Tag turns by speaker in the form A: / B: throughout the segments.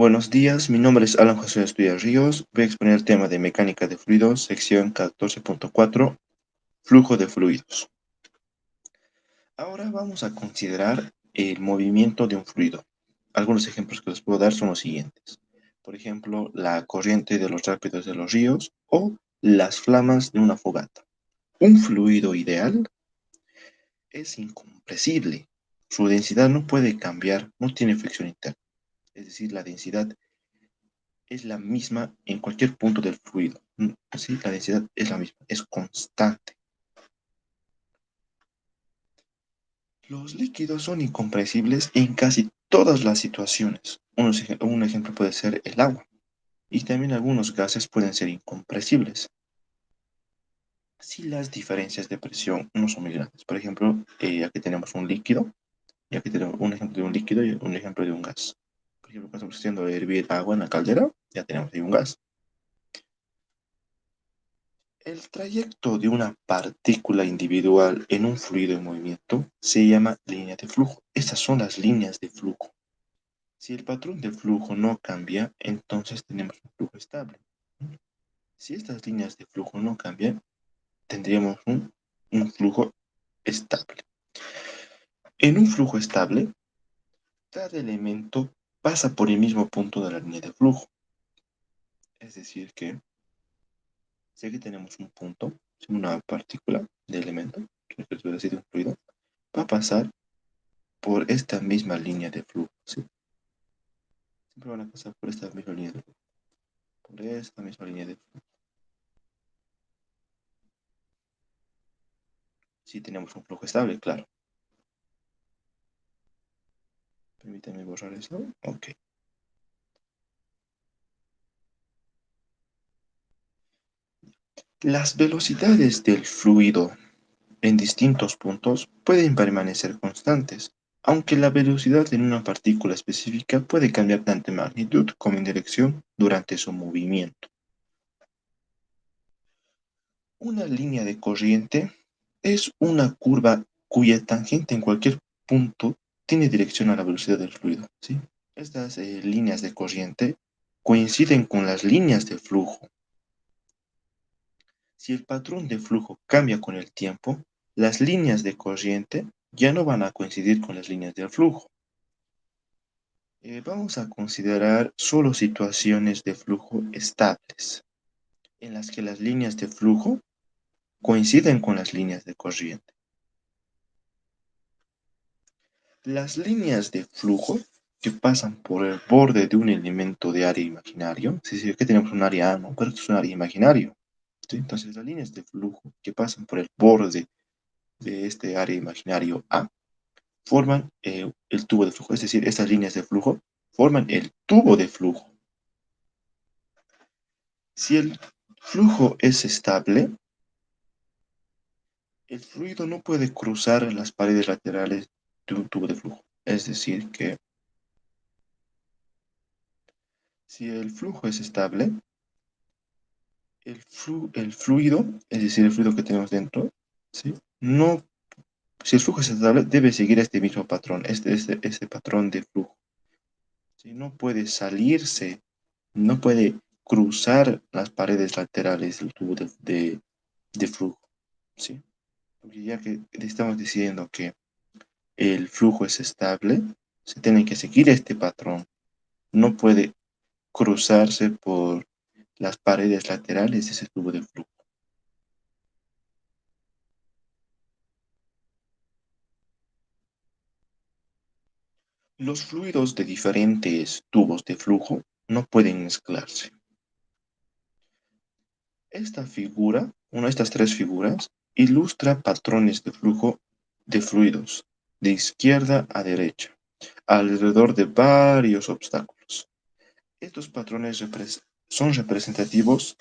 A: Buenos días, mi nombre es Alan José Estudias Ríos. Voy a exponer el tema de mecánica de fluidos, sección 14.4, flujo de fluidos. Ahora vamos a considerar el movimiento de un fluido. Algunos ejemplos que les puedo dar son los siguientes. Por ejemplo, la corriente de los rápidos de los ríos o las flamas de una fogata. Un fluido ideal es incompresible. Su densidad no puede cambiar, no tiene fricción interna. Es decir, la densidad es la misma en cualquier punto del fluido. Sí, la densidad es la misma, es constante. Los líquidos son incompresibles en casi todas las situaciones. Un ejemplo puede ser el agua. Y también algunos gases pueden ser incompresibles si las diferencias de presión no son muy grandes. Por ejemplo, aquí tenemos un líquido, y aquí tenemos un ejemplo de un líquido y un ejemplo de un gas. Por ejemplo, cuando estamos haciendo hervir agua en la caldera, ya tenemos ahí un gas. El trayecto de una partícula individual en un fluido en movimiento se llama línea de flujo. Estas son las líneas de flujo. Si el patrón de flujo no cambia, entonces tenemos un flujo estable. Si estas líneas de flujo no cambian, tendríamos un flujo estable. En un flujo estable, cada elemento pasa por el mismo punto de la línea de flujo. Es decir, que si aquí tenemos un punto, una partícula de elemento, que puede decir un fluido, va a pasar por esta misma línea de flujo, ¿sí? Siempre van a pasar por esta misma línea de flujo, por esta misma línea de flujo. Si tenemos un flujo estable, claro. Permítanme borrar eso. Ok. Las velocidades del fluido en distintos puntos pueden permanecer constantes, aunque la velocidad en una partícula específica puede cambiar tanto en magnitud como en dirección durante su movimiento. Una línea de corriente es una curva cuya tangente en cualquier punto tiene dirección a la velocidad del fluido, ¿sí? Estas líneas de corriente coinciden con las líneas de flujo. Si el patrón de flujo cambia con el tiempo, las líneas de corriente ya no van a coincidir con las líneas del flujo. Vamos a considerar solo situaciones de flujo estables, en las que las líneas de flujo coinciden con las líneas de corriente. Las líneas de flujo que pasan por el borde de un elemento de área imaginario, sí, sí, aquí tenemos un área A, ¿no? Pero esto es un área imaginario, ¿sí? Entonces, las líneas de flujo que pasan por el borde de este área imaginario A forman el tubo de flujo, es decir, estas líneas de flujo forman el tubo de flujo. Si el flujo es estable, el fluido no puede cruzar las paredes laterales de un tubo de flujo. Es decir, que si el flujo es estable, el fluido, es decir, el fluido que tenemos dentro, ¿sí? No, si el flujo es estable, debe seguir este mismo patrón, este patrón de flujo, ¿sí? No puede salirse, no puede cruzar las paredes laterales del tubo de flujo, ¿sí? Porque ya que estamos diciendo que el flujo es estable, se tiene que seguir este patrón. No puede cruzarse por las paredes laterales de ese tubo de flujo. Los fluidos de diferentes tubos de flujo no pueden mezclarse. Esta figura, estas tres figuras, ilustra patrones de flujo de fluidos de izquierda a derecha, alrededor de varios obstáculos. Estos patrones son representativos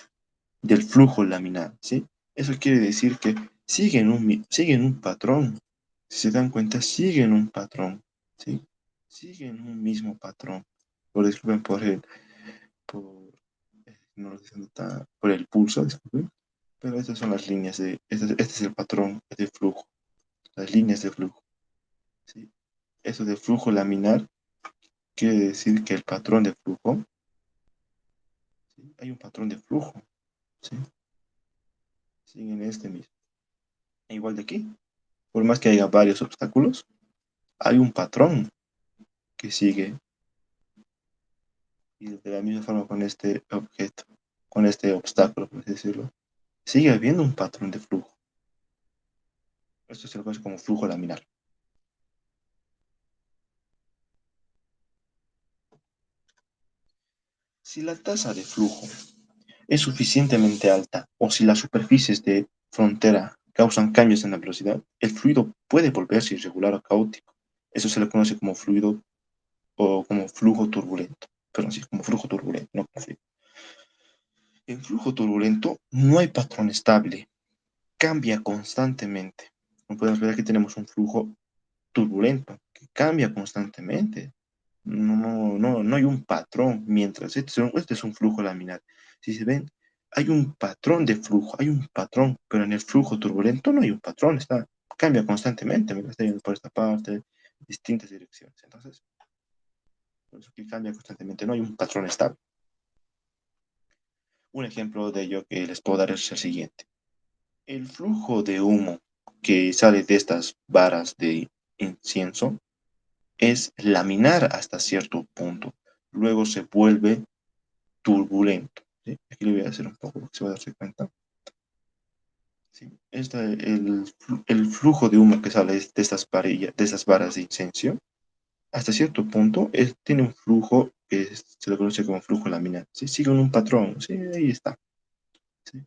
A: del flujo laminar, ¿sí? Eso quiere decir que siguen un patrón. Si se dan cuenta, siguen un patrón, ¿sí? Siguen un mismo patrón. Disculpen por, no lo estoy diciendo por el pulso, disculpen. Pero estas son las líneas este es el patrón de flujo, las líneas de flujo, ¿sí? Eso de flujo laminar quiere decir que el patrón de flujo, ¿sí? Hay un patrón de flujo, ¿sí? Sigue en este mismo. Igual de aquí, por más que haya varios obstáculos, hay un patrón que sigue y de la misma forma con este objeto, con este obstáculo, por así decirlo, sigue habiendo un patrón de flujo. Esto se lo conoce como flujo laminar. Si la tasa de flujo es suficientemente alta o si las superficies de frontera causan cambios en la velocidad, el fluido puede volverse irregular o caótico. Eso se le conoce como fluido o como flujo turbulento. Perdón, sí, como flujo turbulento, no como fluido. En flujo turbulento no hay patrón estable, cambia constantemente. Como podemos ver aquí tenemos un flujo turbulento que cambia constantemente. No hay un patrón, mientras este es un flujo laminar. Si se ven, hay un patrón de flujo, hay un patrón, pero en el flujo turbulento no hay un patrón, cambia constantemente, mira, está yendo por esta parte, distintas direcciones. Entonces, por eso que cambia constantemente, no hay un patrón estable. Un ejemplo de ello que les puedo dar es el siguiente. El flujo de humo que sale de estas varas de incienso es laminar hasta cierto punto. Luego se vuelve turbulento. ¿Sí? Aquí lo voy a hacer un poco para que se va a darse cuenta. ¿Sí? El flujo de humo que sale de estas varillas, de estas varas de incenso, hasta cierto punto tiene un flujo que se le conoce como flujo laminar. ¿Sí? Sigue un patrón. ¿Sí? Ahí está. ¿Sí?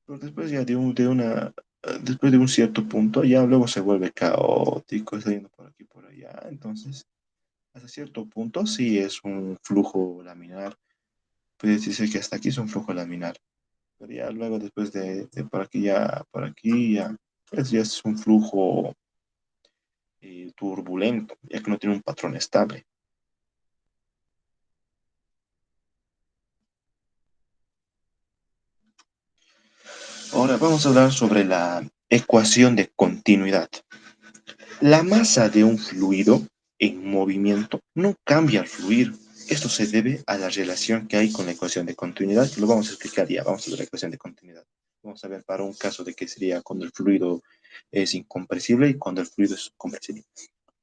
A: Pero después ya después de un cierto punto, ya luego se vuelve caótico, saliendo por aquí y por allá. Entonces, hasta cierto punto sí es un flujo laminar. Puede decirse que hasta aquí es un flujo laminar. Pero ya luego después de por aquí ya, pues ya es un flujo turbulento, ya que no tiene un patrón estable. Ahora vamos a hablar sobre la ecuación de continuidad. La masa de un fluido en movimiento no cambia al fluir. Esto se debe a la relación que hay con la ecuación de continuidad, que lo vamos a explicar ya. Vamos a ver la ecuación de continuidad. Vamos a ver para un caso de que sería cuando el fluido es incompresible y cuando el fluido es compresible.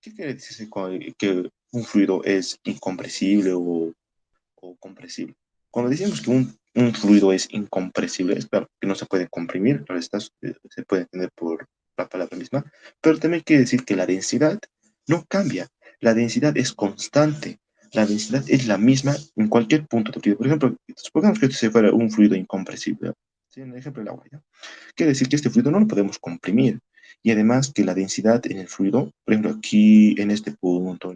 A: ¿Qué quiere decir que un fluido es incompresible o compresible? Cuando decimos que un fluido es incompresible, es claro que no se puede comprimir, claro, se puede entender por la palabra misma, pero también quiere decir que la densidad no cambia, la densidad es constante, la densidad es la misma en cualquier punto del fluido. Por ejemplo, supongamos que este se fuera un fluido incompresible, ¿sí? En el ejemplo del agua, ¿ya? Quiere decir que este fluido no lo podemos comprimir. Y además que la densidad en el fluido, por ejemplo, aquí en este punto,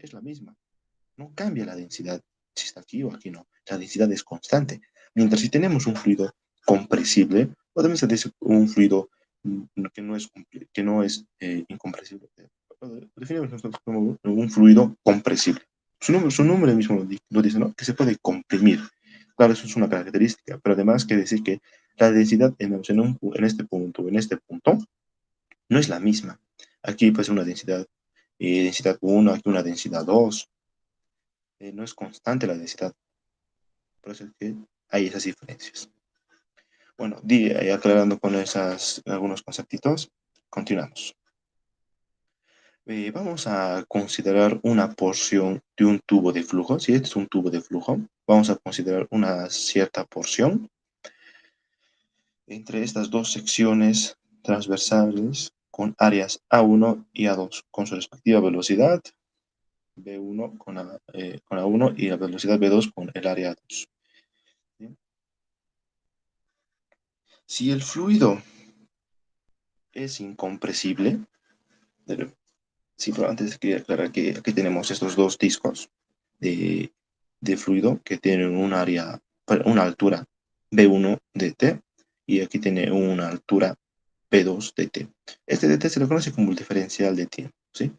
A: es la misma. No cambia la densidad si está aquí o aquí no. La densidad es constante. Mientras si tenemos un fluido compresible, podemos decir un fluido que no es incompresible. Definimos nosotros como un fluido compresible. Su nombre mismo lo dice, ¿no? Que se puede comprimir. Claro, eso es una característica, pero además quiere decir que la densidad en este punto, en este punto, no es la misma. Aquí pues una densidad, densidad 1, aquí una densidad 2. No es constante la densidad, por eso es que hay esas diferencias. Bueno, aclarando con esas algunos conceptitos, continuamos. Vamos a considerar una porción de un tubo de flujo. Si este es un tubo de flujo, vamos a considerar una cierta porción entre estas dos secciones transversales con áreas A1 y A2 con su respectiva velocidad B1 con A1 y la velocidad B2 con el área A2. ¿Sí? Si el fluido es incompresible, sí, pero antes quería aclarar que aquí tenemos estos dos discos de, de fluido que tienen una altura B1 de T y aquí tiene una altura B2 de T. Este de T se le conoce como el diferencial de tiempo, ¿sí?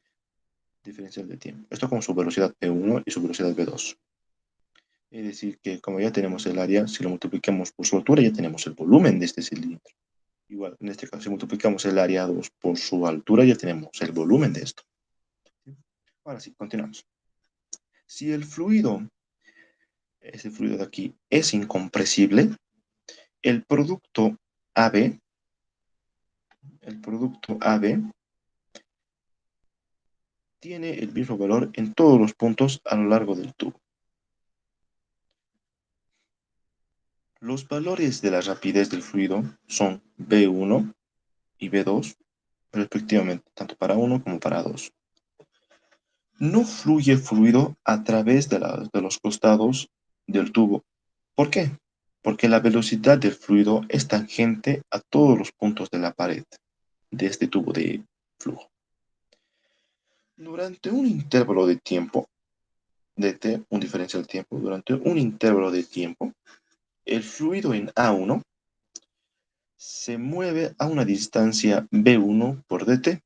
A: Diferencial de tiempo. Esto con su velocidad B1 y su velocidad B2. Es decir, que como ya tenemos el área, si lo multiplicamos por su altura, ya tenemos el volumen de este cilindro. Igual, en este caso, si multiplicamos el área 2 por su altura, ya tenemos el volumen de esto. Ahora sí, continuamos. Si el fluido, ese fluido de aquí, es incompresible, el producto AB, el producto AB tiene el mismo valor en todos los puntos a lo largo del tubo. Los valores de la rapidez del fluido son B1 y B2, respectivamente, tanto para uno como para dos. No fluye fluido a través de los costados del tubo. ¿Por qué? Porque la velocidad del fluido es tangente a todos los puntos de la pared de este tubo de flujo. Durante un intervalo de tiempo, dt, un diferencial de tiempo, durante un intervalo de tiempo, el fluido en A1 se mueve a una distancia B1 por dt.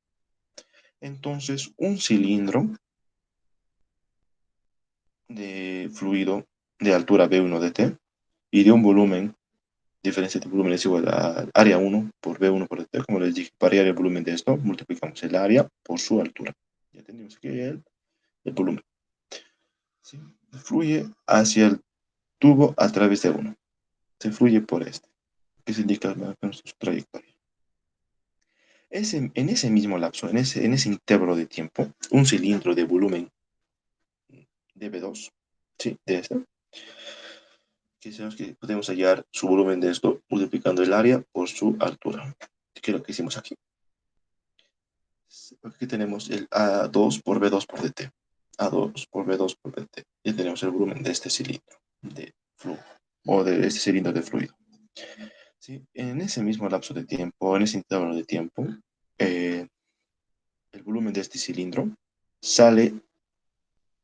A: Entonces, un cilindro de fluido de altura B1 dt y de un volumen, diferencia de volumen es igual a área 1 por B1 por dt. Como les dije, para variar el volumen de esto, multiplicamos el área por su altura. Ya tenemos que el volumen. ¿Sí? Fluye hacia el tubo a través de uno. Se fluye por este, que se indica su trayectoria. En ese mismo lapso, en ese intervalo de tiempo, un cilindro de volumen de B2, ¿sí? De este, que sabemos que podemos hallar su volumen de esto multiplicando el área por su altura, que es lo que hicimos aquí. Aquí tenemos el A2 por B2 por dt. A2 por B2 por dt. Y tenemos el volumen de este cilindro de flujo, o de este cilindro de fluido. ¿Sí? En ese mismo lapso de tiempo, en ese intervalo de tiempo, eh, el volumen de este cilindro sale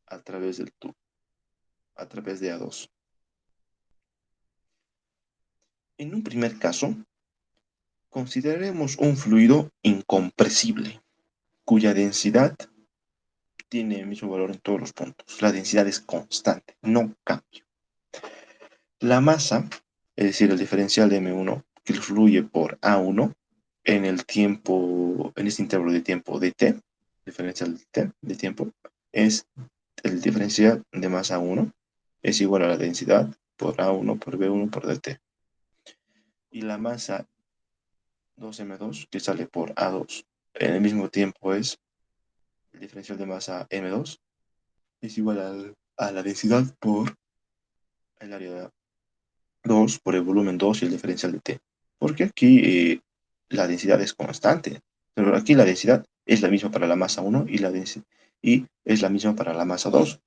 A: a través del tubo, a través de A2. En un primer caso, consideremos un fluido incompresible, cuya densidad tiene el mismo valor en todos los puntos. La densidad es constante, no cambia. La masa, es decir, el diferencial de M1, que fluye por A1 en el tiempo, en este intervalo de tiempo de t, diferencial de t, de tiempo, es el diferencial de masa 1, es igual a la densidad por A1 por B1 por dt. Y la masa 2m2, que sale por A2, en el mismo tiempo es el diferencial de masa M2, es igual a la densidad por el área 2 por el volumen 2 y el diferencial de t. Porque aquí la densidad es constante, pero aquí la densidad es la misma para la masa 1 y es la misma para la masa 2.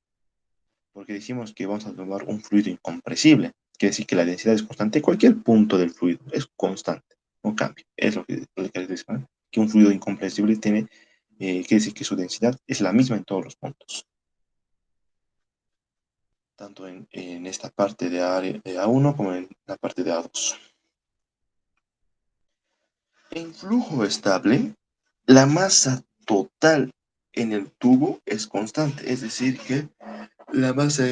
A: Porque decimos que vamos a tomar un fluido incompresible. Quiere decir que la densidad es constante. Cualquier punto del fluido es constante, no cambia. Es lo que decir, ¿no? Que un fluido incompresible tiene, quiere decir que su densidad es la misma en todos los puntos. Tanto en esta parte de A1 como en la parte de A2. En flujo estable, la masa total en el tubo es constante, es decir, que la masa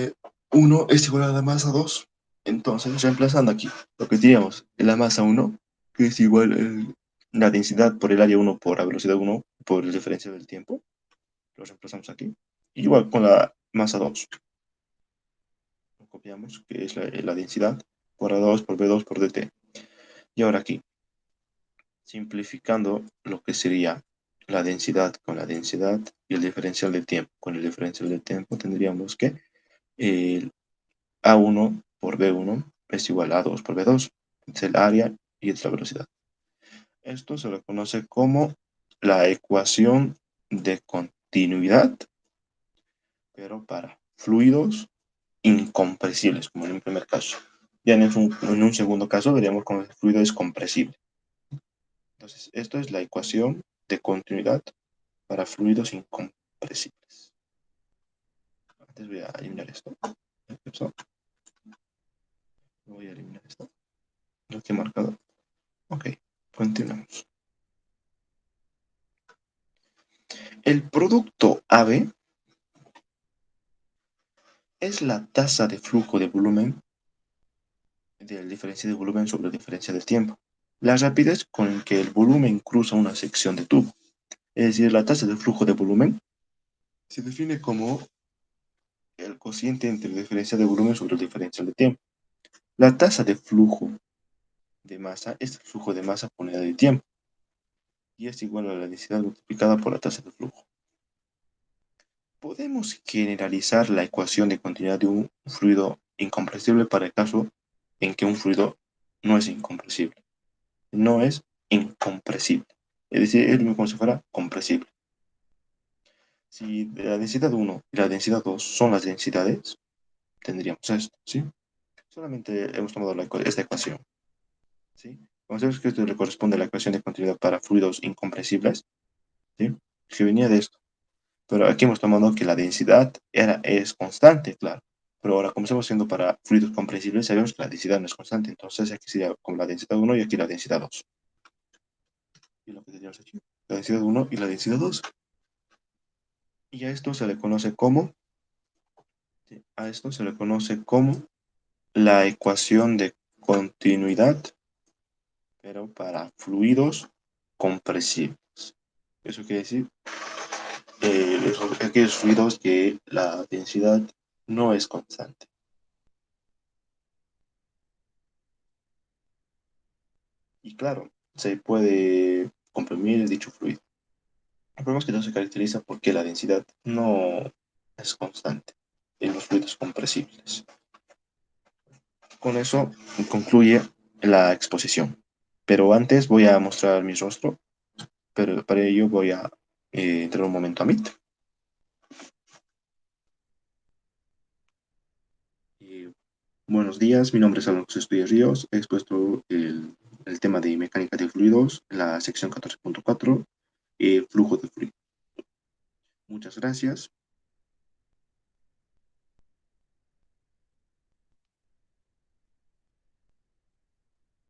A: 1 es igual a la masa 2. Entonces, reemplazando aquí, lo que diríamos, la masa 1, que es igual a la densidad por el área 1 por la velocidad 1 por el diferencial del tiempo, lo reemplazamos aquí. Igual con la masa 2, lo copiamos, que es la densidad por A2 por B2 por dt. Y ahora aquí, simplificando lo que sería la densidad con la densidad y el diferencial de tiempo con el diferencial de tiempo, tendríamos que el A1 por B1 es igual a A2 por B2, es el área y es la velocidad. Esto se le conoce como la ecuación de continuidad, pero para fluidos incompresibles, como en un primer caso. Ya en un segundo caso veríamos cómo el fluido es compresible. Entonces, esto es la ecuación de continuidad para fluidos incompresibles. Antes voy a eliminar esto. Voy a eliminar esto. Lo que he marcado. Ok, continuamos. El producto AB es la tasa de flujo de volumen del diferencia de volumen sobre diferencia del tiempo. La rapidez con que el volumen cruza una sección de tubo. Es decir, la tasa de flujo de volumen se define como el cociente entre el diferencial de volumen sobre el diferencial de tiempo. La tasa de flujo de masa es el flujo de masa por unidad de tiempo y es igual a la densidad multiplicada por la tasa de flujo. Podemos generalizar la ecuación de continuidad de un fluido incompresible para el caso en que un fluido no es incompresible. No es incompresible. Es decir, es lo mismo como si fuera compresible. Si la densidad 1 y la densidad 2 son las densidades, tendríamos esto, ¿sí? Solamente hemos tomado esta ecuación, ¿sí? Consideramos que esto le corresponde a la ecuación de continuidad para fluidos incompresibles, ¿sí? Que venía de esto. Pero aquí hemos tomado que la densidad es constante, claro. Pero ahora, como estamos haciendo para fluidos compresibles, sabemos que la densidad no es constante. Entonces, aquí sería como la densidad 1 y aquí la densidad 2. Y lo que tenemos aquí, la densidad 1 y la densidad 2. Y a esto se le conoce como, ¿sí? A esto se le conoce como la ecuación de continuidad, pero para fluidos compresibles. Eso quiere decir aquellos fluidos que la densidad no es constante. Y claro, se puede comprimir dicho fluido. El problema es que no se caracteriza porque la densidad no es constante en los fluidos compresibles. Con eso concluye la exposición. Pero antes voy a mostrar mi rostro, pero para ello voy a entrar un momento a Meet. Eh, Buenos días, mi nombre es Alonso Estudios Ríos. He expuesto el tema de mecánica de fluidos, la sección 14.4, flujo de fluido. Muchas gracias.